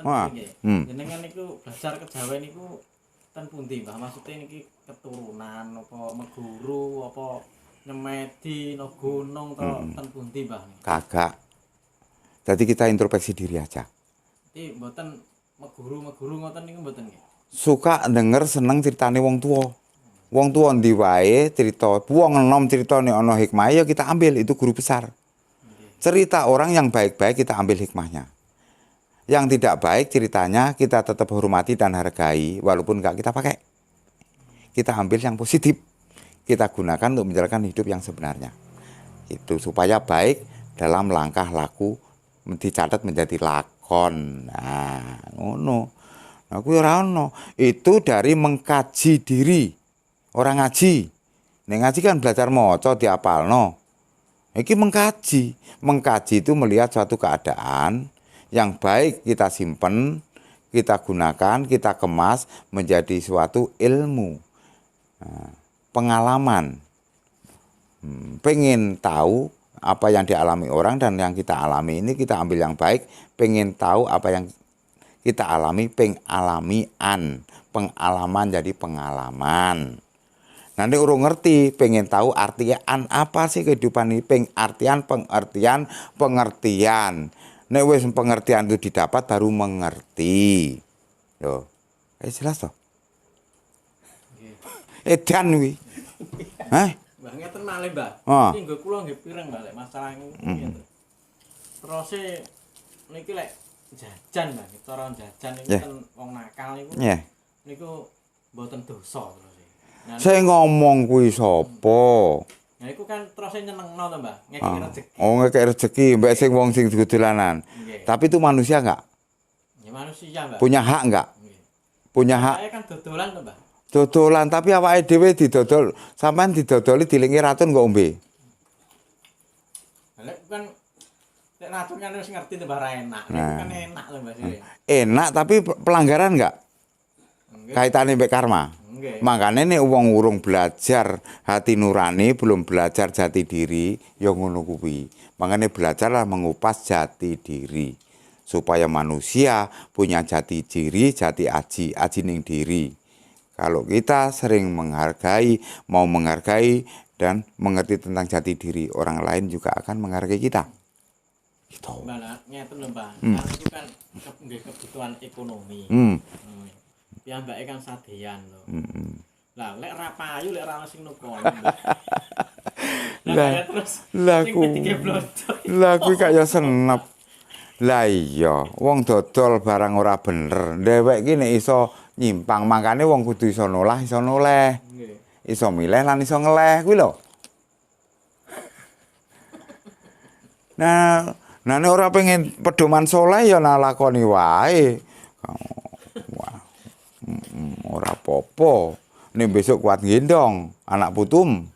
ten Wah, pundi nggih. hmm. Jenengan niku belajar kejawen niku ten pundi, Mbah? Maksudnya niki keturunan apa meguru apa nyemedi no gunung to ten pundi, Mbah? Kagak. Jadi kita introspeksi diri aja. Iki mboten meguru ngoten niku mboten nggih. Suka denger seneng ceritane wong tua. Wong tua ndi wae cerita, wong enom ceritane ana hikmah ya kita ambil, itu guru besar. Cerita orang yang baik-baik kita ambil hikmahnya. Yang tidak baik ceritanya kita tetap hormati dan hargai walaupun enggak kita pakai. Kita ambil yang positif. Kita gunakan untuk menjalankan hidup yang sebenarnya. Itu supaya baik dalam langkah laku dicatat menjadi lakon. Nah, ngono. Aku ora ono. Itu dari mengkaji diri. Orang ngaji. Nek ngaji kan belajar maca diapalno. Iki mengkaji. Mengkaji itu melihat suatu keadaan yang baik kita simpen, kita gunakan, kita kemas menjadi suatu ilmu. Nah, pengalaman. Pengen tahu apa yang dialami orang dan yang kita alami ini kita ambil yang baik. Pengen tahu apa yang kita alami, pengalamian. Pengalaman jadi pengalaman. Nanti urung ngerti, pengen tahu artian apa sih kehidupan ini, pengertian. Nek wis pengertian itu didapat baru mengerti. Loh, jelas toh? Edan kuwi. Hah? Mbah ngeten malih, Mbah. Oh. Iki nggo kula nggih pireng, Mbah, lek masalah ngene. Terus niki lek jajan, Mbah, cara jajan niku kan wong nakal niku. Nggih. Niku mboten dosa terus. Saya ngomong kuwi sapa? Nah iku kan terus nyenengno to, Mbah. Ngekeki rezeki. Oh, ngekeki rezeki mbek sing wong sing dolanan. Tapi itu manusia enggak? Ya manusia, Mbah. Punya hak enggak? Punya hak. Saya kan dodolan to, Mbah. Dodolan, tapi awake dhewe didodol, sampean didodoli dilingi racun kok ombe. Lek kan lek racun kan wis ngerti to, Mbah, ra enak. Niku kan enak lho, Mbah. Enak tapi pelanggaran enggak? Kaitannya mbek karma. Makanya nih wong urung belajar hati nurani, belum belajar jati diri, ya ngono kuwi. Makanya belajarlah mengupas jati diri supaya manusia punya jati diri, jati aji ning diri. Kalau kita sering menghargai, mau menghargai dan mengerti tentang jati diri, orang lain juga akan menghargai kita. Gitu. Mbak, ngeten lho, Mbak. Kan itu kan kebutuhan ekonomi. Ya mbake kan sadean lho. Lah lek ra payu lek ra ono sing nukoni. Lah kuwi kaya senep. Lah iya, wong dodol barang ora bener. Dhewek iki nek iso nyimpang, makane wong kudu iso nolah, iso noleh. Iso milih lan iso ngeleh kuwi lho. Nah, nek ora pengen pedoman soleh ya nalakoni wae. Ora apa-apa. Nek besok kuat gendong anak putum.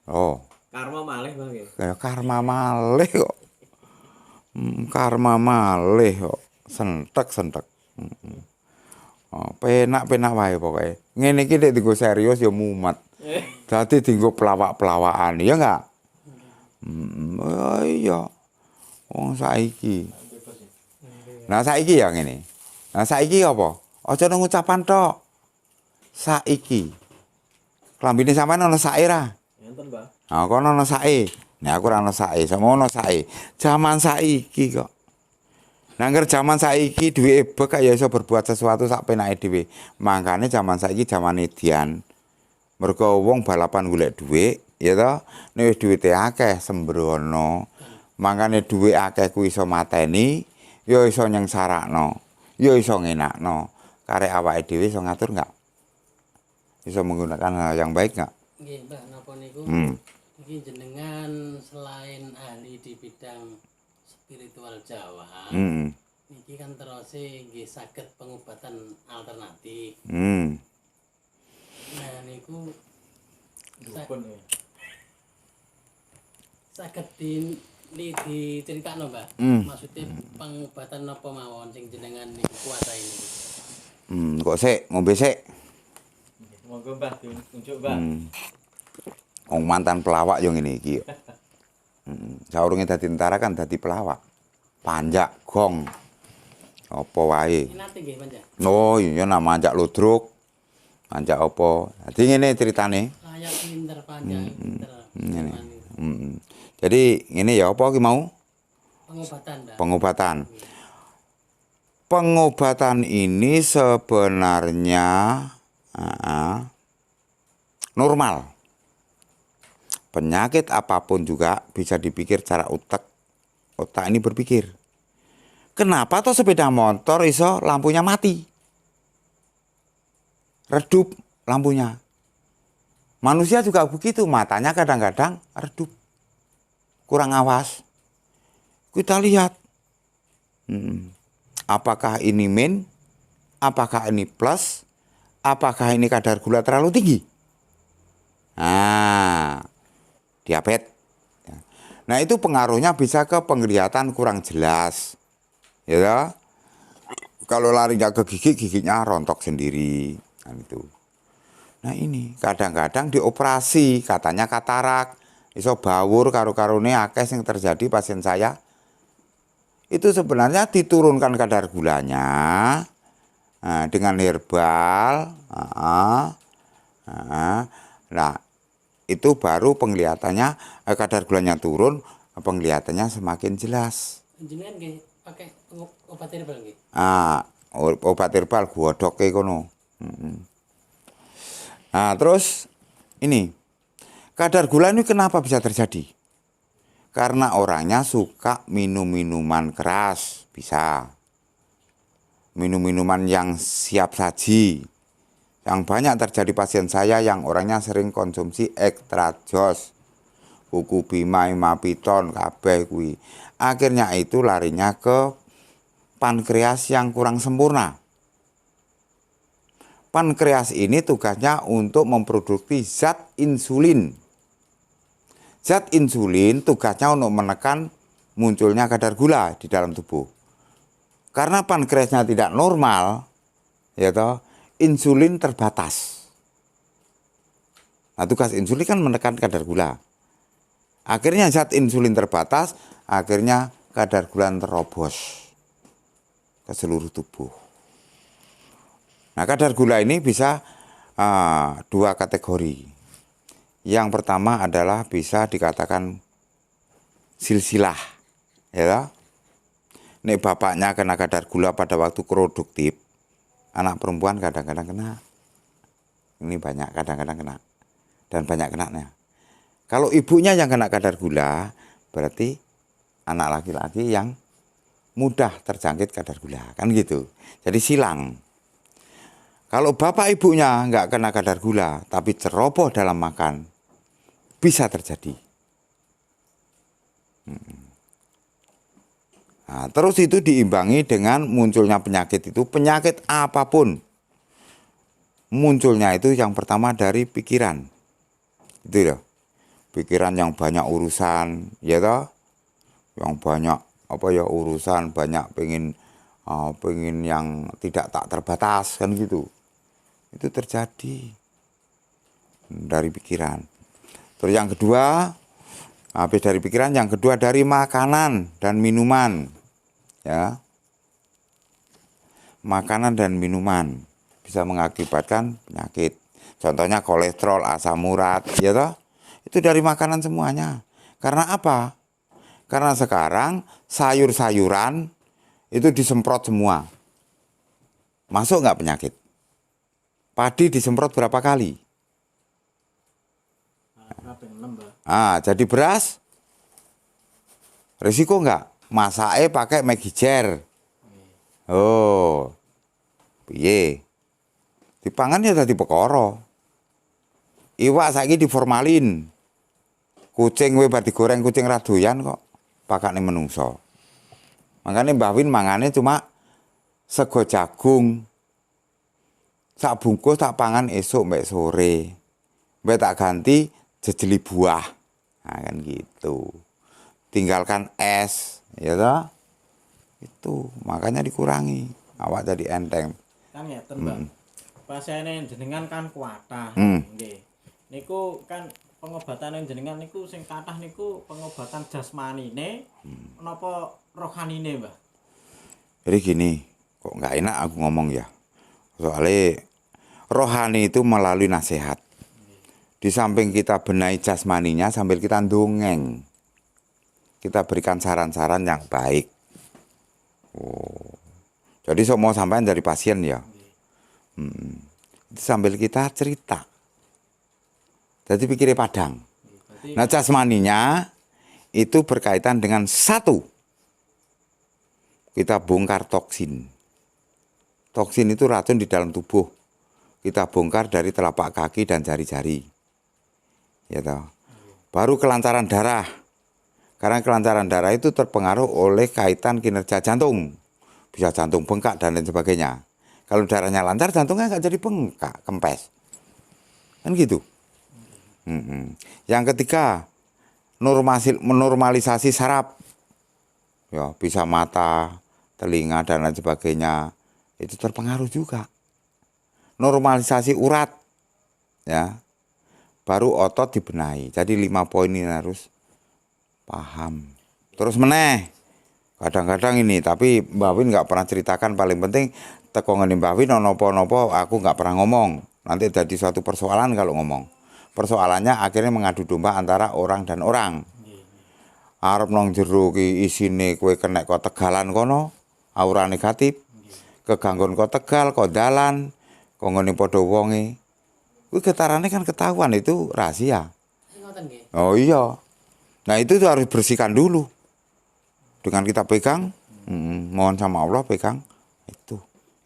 Oh. Karma malih, Bang. Ya karma malih kok. Karma malih kok. Sentek. Oh, penak wae pokoke. Ngene iki nek dienggo serius ya mumet. Dadi dienggo pelawak-pelawakan, ya enggak? Iya. Wong saiki. Nah saiki ya ngene. Nah saiki apa? Aja nang ucapan tok. Saiki. Klambine sampean ana sae ra? Enten, Mbah. Nah, kono ana sae. Nek aku ora ana sae, semono sae. Zaman saiki kok. Nangger zaman saiki duwe bek ya iso berbuat sesuatu sak penake dhewe. Mangkane zaman saiki zaman edian. Mergo wong balapan golek dhuwit, ya toh. Nek wis dhuwite akeh sembrono. Mangkane dhuwit akeh kuwi iso mateni, ya iso nyengsarakno, ya iso ngenakno. Karek awake dhewe iso ngatur enggak? Bisa menggunakan hal yang baik nggak? Nggih, Mbak, napa niku? Iki jenengan selain ahli di bidang spiritual Jawa. Niki kan terus nggih saged pengobatan alternatif. Nah niku saged diceritakno, Mbak. Maksudnya pengobatan napa mawon sing jenengan niku kuasai niku. Kok sik ngombe sik. Monggo Mbah diunjuk, Mbah. Wong mantan pelawak yo ngene iki. Saurunge dadi tentara kan dadi pelawak. Panjak gong. apa wae. Nate nggih Panjang. Oh iya nama manjak ludruk. Manjak apa. Jadi ngene ceritane. Layak pinter Panjang, pinter. Ngene. Jadi ngene ya apa ki mau? Pengobatan, Mbak. Pengobatan. Pengobatan ini sebenarnya normal. Penyakit apapun juga bisa dipikir secara otak. Otak ini berpikir. Kenapa toh sepeda motor iso lampunya mati? Redup lampunya. Manusia juga begitu, matanya kadang-kadang redup. Kurang awas. Kita lihat. Apakah ini min? Apakah ini plus? Apakah ini kadar gula terlalu tinggi? Nah, diabetes. Nah, itu pengaruhnya bisa ke penglihatan kurang jelas. Ya. Kalau larinya ke gigi, giginya rontok sendiri. Nah, itu. Nah, ini kadang-kadang dioperasi, katanya katarak. Iso bawur karo-karone akeh yang terjadi pasien saya. Itu sebenarnya diturunkan kadar gulanya dengan herbal. Nah, itu baru penglihatannya kadar gulanya turun, penglihatannya semakin jelas. Jenengan nggih pakai obat herbal nggih. Obat herbal godhoke kono. Nah, terus ini kadar gula ini kenapa bisa terjadi? Karena orangnya suka minum minuman keras, bisa. Minum minuman yang siap saji. Yang banyak terjadi pasien saya yang orangnya sering konsumsi ekstra jos. Kuku bima, imapiton, kabeh kuwi. Akhirnya itu larinya ke pankreas yang kurang sempurna. Pankreas ini tugasnya untuk memproduksi zat insulin. Zat insulin tugasnya untuk menekan munculnya kadar gula di dalam tubuh. Karena pankreasnya tidak normal, ya toh, insulin terbatas. Nah, tugas insulin kan menekan kadar gula. Akhirnya zat insulin terbatas, akhirnya kadar gula terobos ke seluruh tubuh. Nah, kadar gula ini bisa dua kategori. Yang pertama adalah bisa dikatakan silsilah, ya. Nek bapaknya kena kadar gula pada waktu produktif, anak perempuan kadang-kadang kena. Ini banyak kadang-kadang kena dan banyak kenanya. Kalau ibunya yang kena kadar gula, berarti anak laki-laki yang mudah terjangkit kadar gula, kan gitu. Jadi silang. Kalau bapak ibunya nggak kena kadar gula, tapi ceroboh dalam makan, bisa terjadi. Nah, terus itu diimbangi dengan munculnya penyakit itu, penyakit apapun. Munculnya itu yang pertama dari pikiran. Itu loh. Pikiran yang banyak urusan, ya toh? Yang banyak urusan, banyak pengen yang tidak tak terbatas, kan gitu. Itu terjadi dari pikiran. Terus yang kedua, habis dari pikiran, yang kedua dari makanan dan minuman. Ya. Makanan dan minuman bisa mengakibatkan penyakit. Contohnya kolesterol, asam urat, ya toh? Itu dari makanan semuanya. Karena apa? Karena sekarang sayur-sayuran itu disemprot semua. Masuk nggak penyakit? Padi disemprot berapa kali? Jadi beras risiko nggak? Masake pakai Magijer. Oh, piye? Dipangan ya tadi perkara. Iwak saiki diformalin. Kucing we bar digoreng kucing radoyan kok pakane menungso. Makanya Mbah Win mangane cuma sego jagung. Sak bungkus tak pangan esok mbek sore. Mbek tak ganti jejeli buah. Nah, kan gitu. Tinggalkan es, ya toh? Itu makanya dikurangi. Awak jadi enteng. Kan ya, Mbak. Pasiene jenengan kan kuatah. Nggih. Niku kan pengobatan jenengan niku sing kathah niku pengobatan jasmanine napa rohanine, Mbah? Jadi gini, Kok nggak enak aku ngomong ya. Soalnya rohani itu melalui nasihat. Di samping kita benahi jasmaninya sambil kita dongeng. Kita berikan saran-saran yang baik. Oh. Jadi mau sampean dari pasien ya. Sambil kita cerita. Jadi pikirnya padang. Berarti Nah jasmaninya itu berkaitan dengan satu. Kita bongkar toksin. Toksin itu racun di dalam tubuh. Kita bongkar dari telapak kaki dan jari-jari. Ya toh. Baru kelancaran darah. Karena kelancaran darah itu terpengaruh oleh kaitan kinerja jantung. Bisa jantung bengkak dan lain sebagainya. Kalau darahnya lancar, jantungnya nggak jadi bengkak, kempes. Kan gitu. Yang ketiga, normalisasi saraf. Ya, bisa mata, telinga, dan lain sebagainya. Itu terpengaruh juga. Normalisasi urat. Ya. Baru otot dibenahi. Jadi 5 poin ini harus paham. Terus meneh. Kadang-kadang ini, tapi Mbak Win nggak pernah ceritakan. Paling penting tekongane Mbak Win nopo-nopo aku nggak pernah ngomong. Nanti jadi suatu persoalan kalau ngomong. Persoalannya akhirnya mengadu domba antara orang dan orang. Arep nang jero ki isine kowe kena kok tegalan kono, aura negatif. Kegangguan kok tegal, kok dalan, kok ngene padha wonge. Kuwi getarane kan ketahuan, itu rahasia. Ngoten nggih. Oh iya. Nah itu tuh harus bersihkan dulu. Dengan kita pegang, mohon sama Allah pegang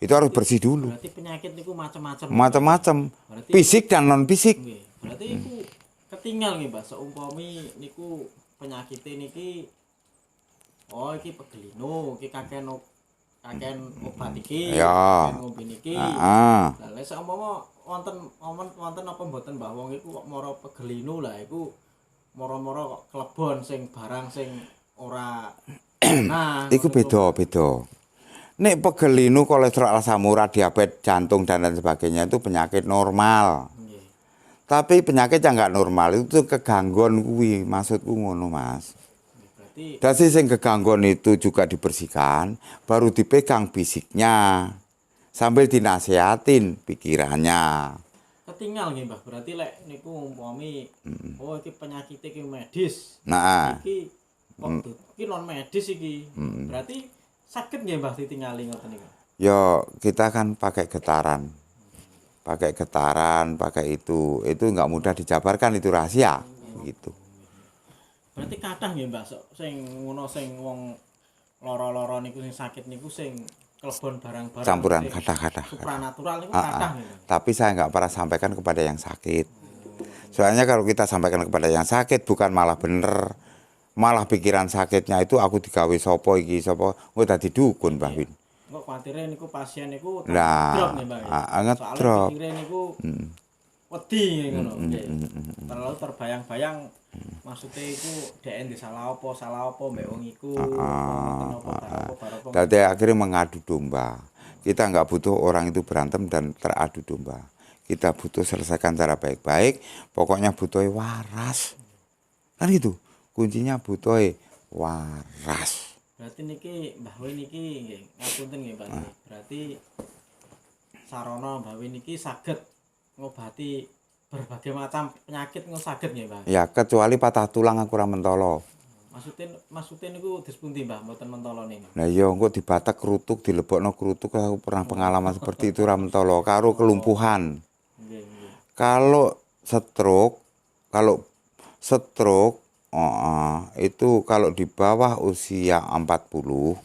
itu harus bersih dulu. berarti penyakit niku macam-macam. Macam-macam, Berarti fisik dan non fisik. nggih. Berarti iku ketinggal nggih, Mbak. Seumpami niku penyakit niki iki pegelino, iki kakean obat iki, Ya. kakean ngombe niki. Heeh. Lah lek saumpama wonten apa mboten Mbah wong iku kok mara pegelino lah iku mara-mara kok klebon sing barang sing ora nah Iku beda-beda. Nek pegelinu, kolesterol asam urat, diabetes, jantung dan lain sebagainya itu penyakit normal. nggih. Tapi penyakit yang nggak normal itu kegangguan kuwi, maksudku ngono Mas. Berarti Dasi sing kegangguan itu juga dibersihkan, baru dipegang fisiknya, sambil dinasihatin pikirannya. ketinggal nggih Mbah. Berarti lek niku umpami iki penyakit iki medis. Nah, Iki iki non medis iki. Berarti sakit nggih Mbah ditingali ngoten niku. yo kita kan pakai getaran, pakai itu nggak mudah dijabarkan, itu rahasia, gitu. Berarti kathah nggih Mbah sing ngono sing wong lara-lara niku sing sakit niku sing klebon barang-barang Campuran sing kata-kata. supranatural niku kathah nggih Mbah. Tapi saya nggak pernah sampaikan kepada yang sakit. Soalnya kalau kita sampaikan kepada yang sakit bukan malah bener, malah pikiran sakitnya itu aku digawe sopo iki sopo, gue tadi dukun Mbah Win. Kok kuatire niku pasien niku Lah, drop nggih Mbah. ngedrop. Soale pikire niku wedi ngono nggih. Terlalu terbayang-bayang maksudnya iku dhek salah apa mbek wong iku apa. Jadi akhirnya mengadu domba. Kita nggak butuh orang itu berantem dan teradu domba. Kita butuh selesaikan cara baik-baik. Pokoknya butuh waras. Kan gitu. Kuncinya butuh waras. Berarti niki Mbah Win niki nggih ngapunten nggih Pak. Berarti sarana Mbah Win niki saged ngobati berbagai macam penyakit ngono saged nggih Mbah. Ya kecuali patah tulang aku ora mentolo. Maksudnya niku dispundi Mbah mboten mentolo niku. Nah iya engko dibatek kerutuk, dilebokno kerutuk, aku pernah pengalaman seperti itu ora mentolo karo kelumpuhan. Nggih. Kalau stroke itu kalau di bawah usia 40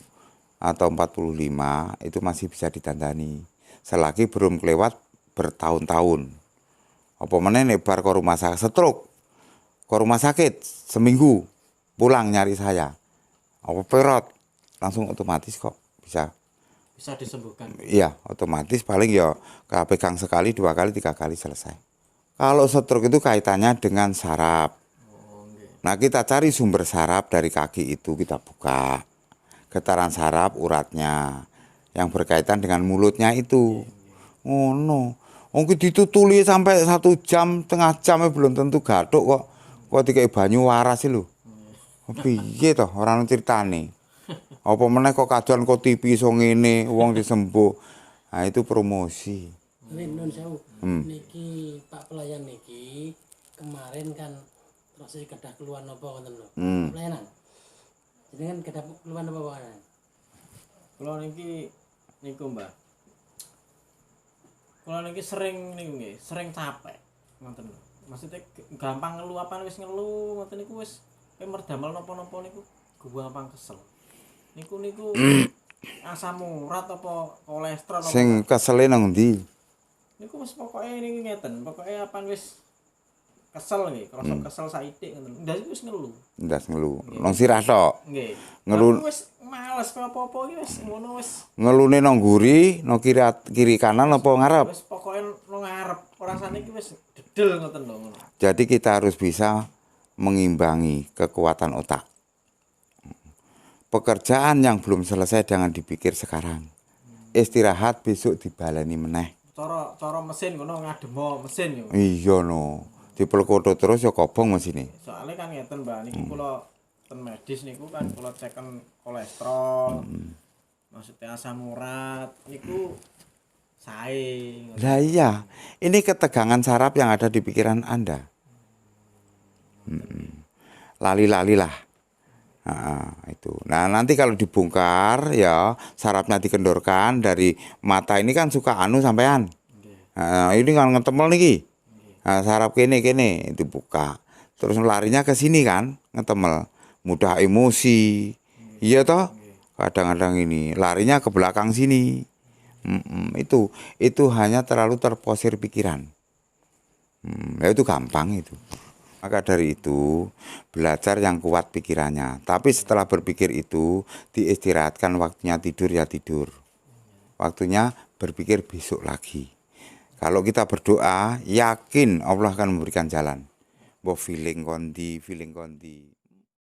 atau 45 itu masih bisa ditandani. Selagi belum kelewat bertahun-tahun. Apa meneh nek bar ke rumah sakit stroke, ke rumah sakit seminggu pulang nyari saya. Apa perot langsung otomatis kok bisa. Bisa disembuhkan. Iya, otomatis paling ya pegang sekali, 2 kali, 3 kali selesai. Kalau stroke itu kaitannya dengan saraf. Nah kita cari sumber saraf dari kaki itu, kita buka getaran saraf uratnya yang berkaitan dengan mulutnya itu. Oh no, mungkin ditutuli sampai 1 jam, setengah jam belum tentu gathuk kok. Kok dikai banyu waras sih lho. Piye toh orang ceritane. Apa meneh kok kadoan kok TV iso ngene, wong disembuh. Nah, itu promosi. Tapi nun sewu, niki Pak pelayan niki kemarin kan terus kedah keluhan apa ngoten lho. Pelayanan. Jenengan kedah keluhan apa kan? Kula niki niku Mbah. Kula niki sering niku nggih, sering capek. Ngoten lho. Maksudnya gampang ngeluh apa wis ngeluh ngoten niku wis merdamel napa-napa niku gampang kesel. Niku asam urat apa kolesterol apa. Sing kesele nang ndi? Niku wis pokoke niki ngeten, pokoke apa wis kesel nggih, krasa kesel saitik ngoten. Ndas wis ngeluh. Ndas ngelu. Nang sirah tok. Nggih. Ngeluh. Aku wis males apa-apa iki wis ngono wis. Ngelune nang nguri, nang kiri kanan apa ngarep. Wis pokoke nang ngarep. Rasane iki wis dedel ngoten lho ngono. Jadi kita harus bisa mengimbangi kekuatan otak. Pekerjaan yang belum selesai jangan dipikir sekarang. Istirahat besok dibaleni meneh. Cara mesin ngono ngademo mesin yo. Iya no. Dipelkoto terus ya kobong mesine. Soalnya kan ngeten Mbak, niki kula ten medis niku kan kula ceken kolesterol. Maksudnya asam urat niku sae. Lah iya, ini ketegangan saraf yang ada di pikiran Anda. Lali-lali lah. Nah, itu. Nah, nanti kalau dibongkar ya sarafnya dikendorkan dari mata ini kan suka anu sampean. Nah, ini kan ngetemel niki. Nah, saraf kene dibuka. Terus larinya ke sini kan, ngetemel. Mudah emosi. Iya toh? Kadang-kadang ini larinya ke belakang sini. Itu hanya terlalu terposir pikiran. Ya itu gampang itu. Maka dari itu belajar yang kuat pikirannya. Tapi setelah berpikir itu diistirahatkan, waktunya tidur ya tidur. Waktunya berpikir besok lagi. Kalau kita berdoa yakin Allah akan memberikan jalan. Feeling kondi.